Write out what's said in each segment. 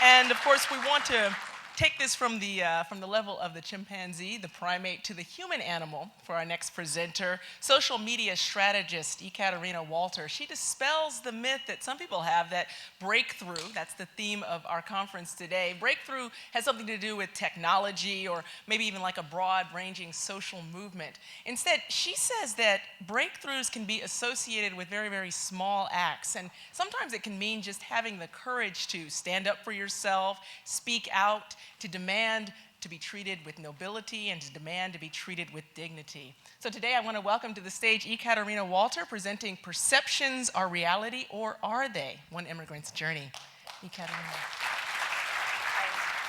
And of course, we want to take this from the level of the chimpanzee, the primate, to the human animal for our next presenter, social media strategist Ekaterina Walter. She dispels the myth that some people have that breakthrough, that's the theme of our conference today, breakthrough has something to do with technology or maybe even like a broad-ranging social movement. Instead, she says that breakthroughs can be associated with very, very small acts, and sometimes it can mean just having the courage to stand up for yourself, speak out, to demand to be treated with nobility and to demand to be treated with dignity. So today I want to welcome to the stage Ekaterina Walter presenting Perceptions Are Reality or Are They? One Immigrant's Journey. Ekaterina.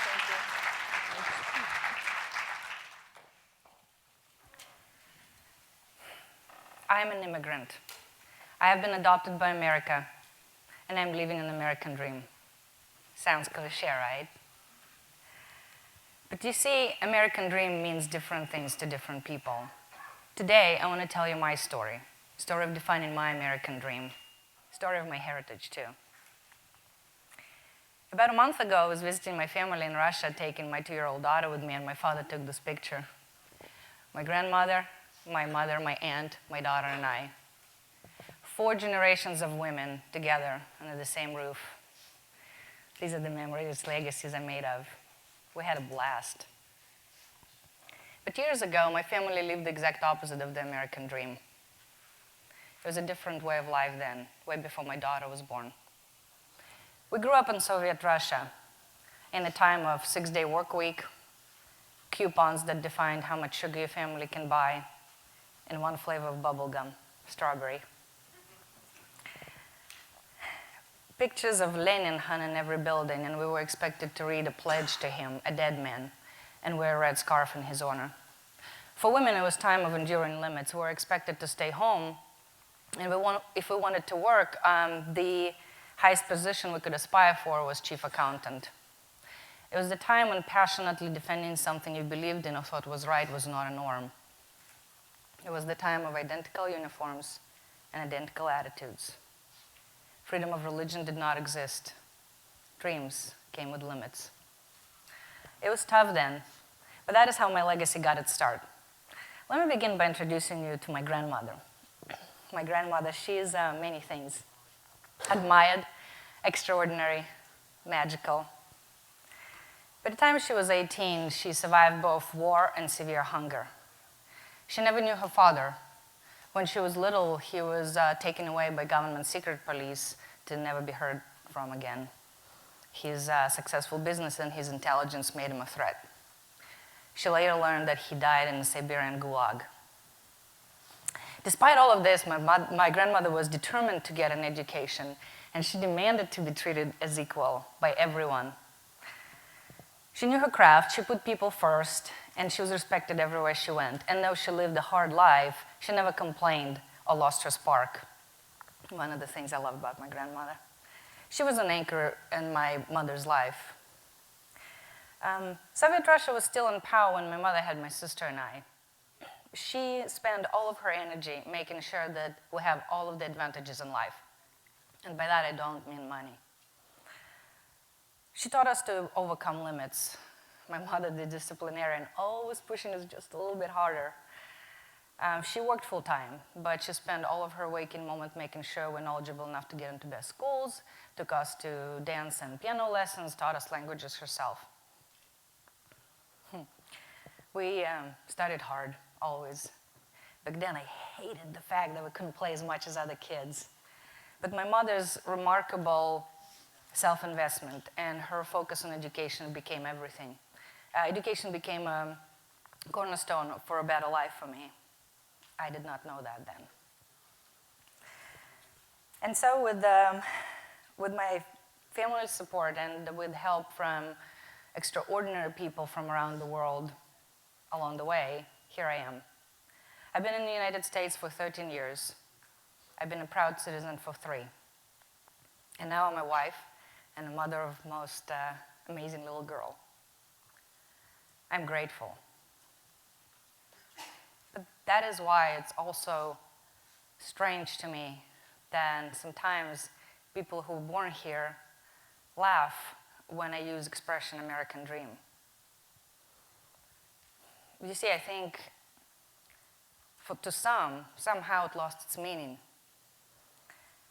Thank you. I am an immigrant. I have been adopted by America, and I'm living an American dream. Sounds cliche, right? But you see, American dream means different things to different people. Today, I want to tell you my story of defining my American dream, story of my heritage, too. About a month ago, I was visiting my family in Russia, taking my 2-year-old daughter with me, and my father took this picture. My grandmother, my mother, my aunt, my daughter, and I. 4 generations of women together under the same roof. These are the memories, legacies I'm made of. We had a blast. But years ago, my family lived the exact opposite of the American dream. It was a different way of life then, way before my daughter was born. We grew up in Soviet Russia in a time of 6-day work week, coupons that defined how much sugar your family can buy, and one flavor of bubble gum, strawberry. Pictures of Lenin hung in every building, and we were expected to read a pledge to him, a dead man, and wear a red scarf in his honor. For women, it was time of enduring limits. We were expected to stay home, and if we wanted to work, the highest position we could aspire for was chief accountant. It was the time when passionately defending something you believed in or thought was right was not a norm. It was the time of identical uniforms and identical attitudes. Freedom of religion did not exist. Dreams came with limits. It was tough then, but that is how my legacy got its start. Let me begin by introducing you to my grandmother. My grandmother, she is many things. Admired, extraordinary, magical. By the time she was 18, she survived both war and severe hunger. She never knew her father. When she was little, he was taken away by government secret police to never be heard from again. His successful business and his intelligence made him a threat. She later learned that he died in the Siberian gulag. Despite all of this, my grandmother was determined to get an education, and she demanded to be treated as equal by everyone. She knew her craft, she put people first, and she was respected everywhere she went. And though she lived a hard life, she never complained or lost her spark. One of the things I love about my grandmother. She was an anchor in my mother's life. Soviet Russia was still in power when my mother had my sister and I. She spent all of her energy making sure that we have all of the advantages in life. And by that, I don't mean money. She taught us to overcome limits. My mother, the disciplinarian, always pushing us just a little bit harder. She worked full-time, but she spent all of her waking moments making sure we're knowledgeable enough to get into best schools, took us to dance and piano lessons, taught us languages herself. We studied hard, always. Back then, I hated the fact that we couldn't play as much as other kids. But my mother's remarkable self-investment and her focus on education became everything. Education became a cornerstone for a better life for me. I did not know that then. And so with my family's support and with help from extraordinary people from around the world along the way, here I am. I've been in the United States for 13 years. I've been a proud citizen for 3. And now I'm a wife and a mother of most amazing little girl. I'm grateful. But that is why it's also strange to me that sometimes people who are born here laugh when I use expression American dream. You see, I think to some, somehow it lost its meaning.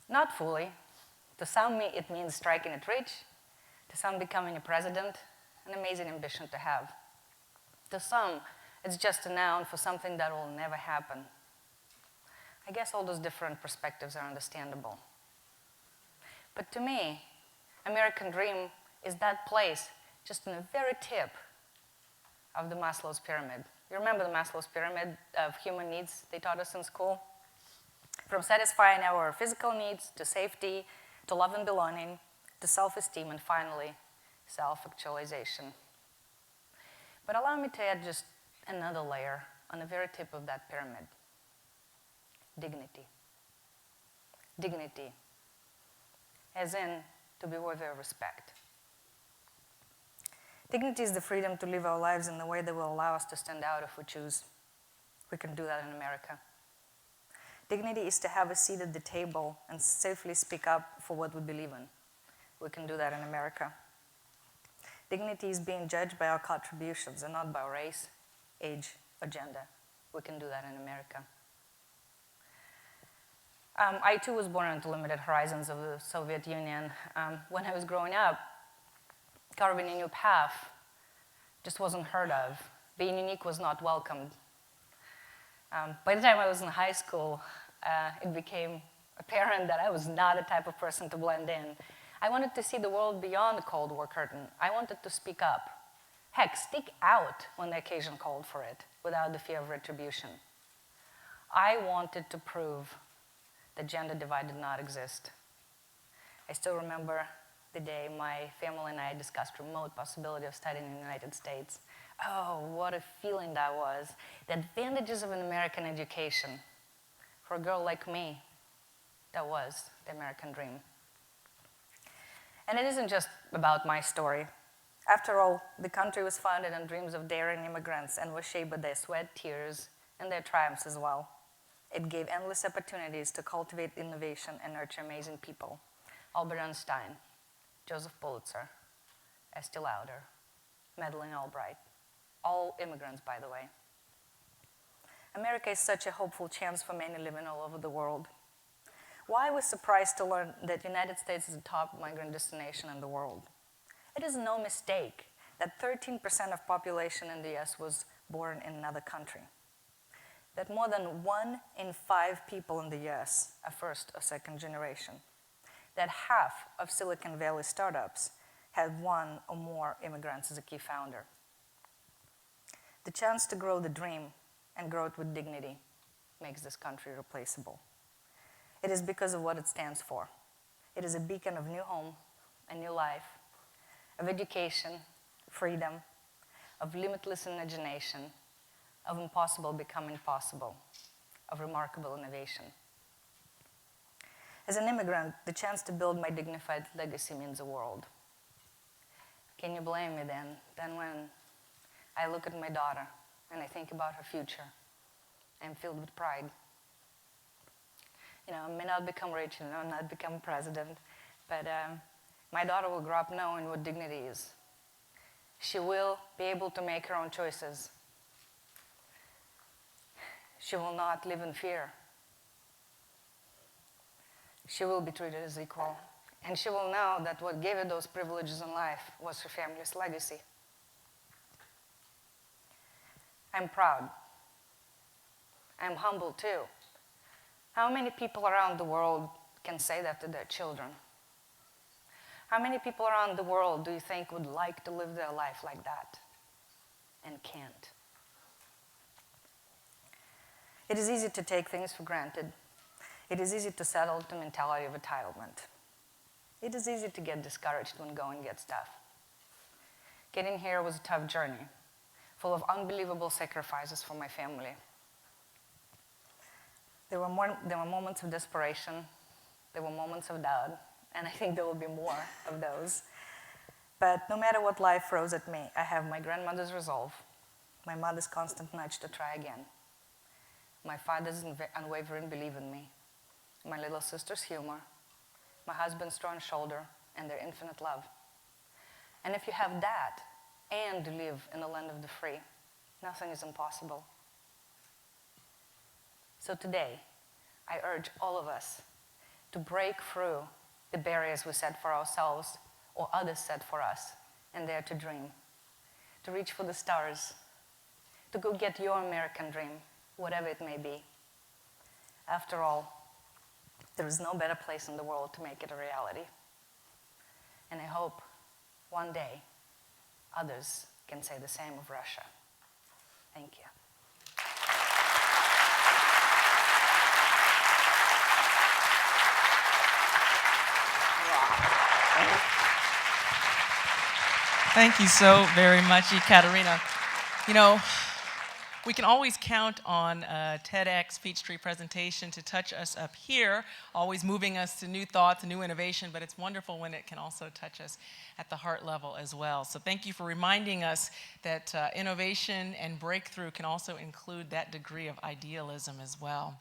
Not fully. To some, it means striking it rich. To some, becoming a president, an amazing ambition to have. To some, it's just a noun for something that will never happen. I guess all those different perspectives are understandable. But to me, American dream is that place just in the very tip of the Maslow's pyramid. You remember the Maslow's pyramid of human needs they taught us in school? From satisfying our physical needs, to safety, to love and belonging, to self-esteem, and finally, self-actualization. But allow me to add just another layer on the very tip of that pyramid. Dignity. Dignity, as in to be worthy of respect. Dignity is the freedom to live our lives in a way that will allow us to stand out if we choose. We can do that in America. Dignity is to have a seat at the table and safely speak up for what we believe in. We can do that in America. Dignity is being judged by our contributions and not by race, age, or gender. We can do that in America. I too was born into limited horizons of the Soviet Union. When I was growing up, carving a new path just wasn't heard of. Being unique was not welcomed. By the time I was in high school, it became apparent that I was not the type of person to blend in. I wanted to see the world beyond the Cold War curtain. I wanted to speak up. Heck, speak out when the occasion called for it, without the fear of retribution. I wanted to prove that gender divide did not exist. I still remember the day my family and I discussed remote possibility of studying in the United States. Oh, what a feeling that was. The advantages of an American education. For a girl like me, that was the American dream. And it isn't just about my story. After all, the country was founded on dreams of daring immigrants and was shaped by their sweat, tears, and their triumphs as well. It gave endless opportunities to cultivate innovation and nurture amazing people. Albert Einstein, Joseph Pulitzer, Estee Lauder, Madeleine Albright, all immigrants, by the way. America is such a hopeful chance for many living all over the world. Why was surprised to learn that the United States is the top migrant destination in the world? It is no mistake that 13% of population in the US was born in another country. That more than 1 in 5 people in the US are first or second generation. That half of Silicon Valley startups had 1 or more immigrants as a key founder. The chance to grow the dream and grow it with dignity makes this country irreplaceable. It is because of what it stands for. It is a beacon of new home, a new life, of education, freedom, of limitless imagination, of impossible becoming possible, of remarkable innovation. As an immigrant, the chance to build my dignified legacy means the world. Can you blame me then when I look at my daughter and I think about her future, I'm filled with pride. I may not become rich, not become president, but my daughter will grow up knowing what dignity is. She will be able to make her own choices. She will not live in fear. She will be treated as equal. And she will know that what gave her those privileges in life was her family's legacy. I'm proud. I'm humble too. How many people around the world can say that to their children? How many people around the world do you think would like to live their life like that and can't? It is easy to take things for granted. It is easy to settle the mentality of entitlement. It is easy to get discouraged when going gets tough. Getting here was a tough journey, full of unbelievable sacrifices for my family. There were moments of desperation, there were moments of doubt, and I think there will be more of those. But no matter what life throws at me, I have my grandmother's resolve, my mother's constant nudge to try again, my father's unwavering belief in me, my little sister's humor, my husband's strong shoulder, and their infinite love. And if you have that and live in the land of the free, nothing is impossible. So today, I urge all of us to break through the barriers we set for ourselves or others set for us and dare to dream, to reach for the stars, to go get your American dream, whatever it may be. After all, there is no better place in the world to make it a reality. And I hope one day others can say the same of Russia. Thank you. Thank you so very much, Ekaterina. You know, we can always count on a TEDx Peachtree presentation to touch us up here, always moving us to new thoughts and new innovation, but it's wonderful when it can also touch us at the heart level as well. So thank you for reminding us that innovation and breakthrough can also include that degree of idealism as well.